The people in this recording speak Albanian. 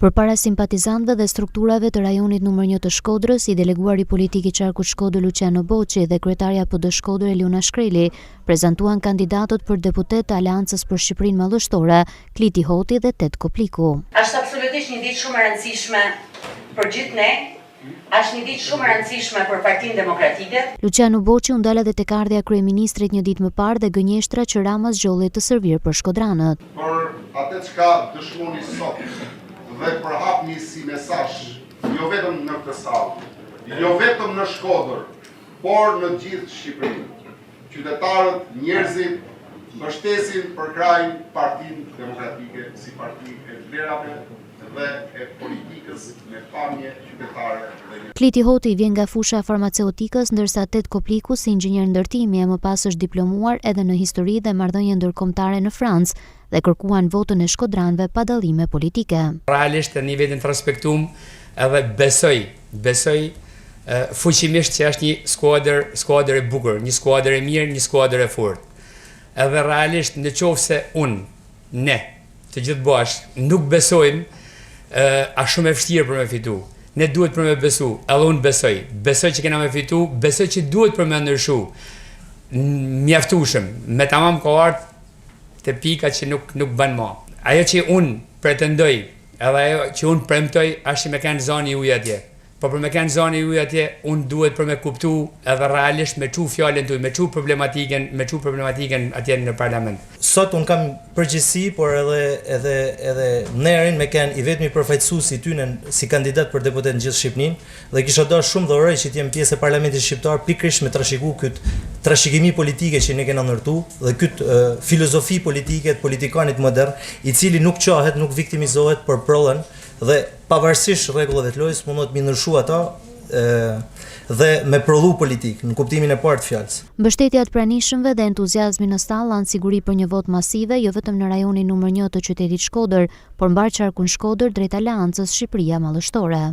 Përpara simpatizantëve dhe strukturave të rajonit numër 1 të Shkodrës, i deleguari politik i qarkut Shkodër Luciano Boçi dhe kryetaria PD Shkodër Eluna Shkreli prezantuan kandidatët për deputet të Aleancës për Shqipërinë Mallështore, Kliti Hoti dhe Tet Kopliku. Është absolutisht një ditë shumë e rëndësishme për gjithë ne. Është një ditë shumë e rëndësishme për Partinë Demokratike. Luciano Boçi u ndal edhe tek ardhja e kryeministrit një ditë më parë dhe gënjeshtra që Rama zgjolli të servir për shkodranët. Për atë çka dëshmoni sot dhe përhapni si mesazh, jo vetëm në këtë sallë, jo vetëm në Shkodër, por në gjithë Shqipërinë. Qytetarët, njerëzit mbështesin për krajin Partinë Demokratike si parti e vlerave dhe e politikës me pamje qytetare. Kliti Hoti vjen nga fusha farmaceutikës, ndërsa Tet Kopliku si inxhinier ndërtimi e më pas është diplomuar edhe në histori dhe marrëdhënie ndërkombëtare në Francë dhe kërkuan votën e shkodranëve pa dallime politike. Realisht tani vetëm të respektum edhe besoj fuqimisht që është një skuadër e bukur, një skuadër e mirë, një skuadër e fortë. Edhe realisht nëse ne të gjithë bashkë nuk besojmë, a shumë e vështirë për me fitu. Ne duhet për me besu, edhe unë besoj që kena me fitu, besoj që duhet për me ndërshu. Mjaftushëm, me tamam ka ardhur të pika që nuk bën më. Ajo që unë pretendoj, edhe ajo që unë premtoj, është që me kanë zoni ujë atje. Po për me kanë zoni ujë atje, unë duhet për me kuptu edhe realisht me çu fjalën tuaj, me çu problematikën atje në parlament. Sot unë kam përgjegjësi, por edhe nerin me kanë i vetmi përfaqësues i tyne si kandidat për deputet në gjithë Shqipërinë dhe kisha dashur shumë dorë që të jem pjesë e parlamentit shqiptar pikërisht me trashëgu këtë trashëgimi politike që ne kena ndërtu dhe këtë filozofi politike të politikanit modern, i cili nuk qahet, nuk viktimizohet për prollën dhe pavarësisht rregullave të lojës mundohet të ndryshu ata dhe me prodhu politik në kuptimin e parë të fjalës. Mbështetja e pranishmëve dhe entuziazmi në stall janë siguri për një votë masive jo vetëm në rajonin numër 1 të qytetit Shkodër, por mbar qarkun Shkodër drejt Aleancës Shqipëria Mallështore.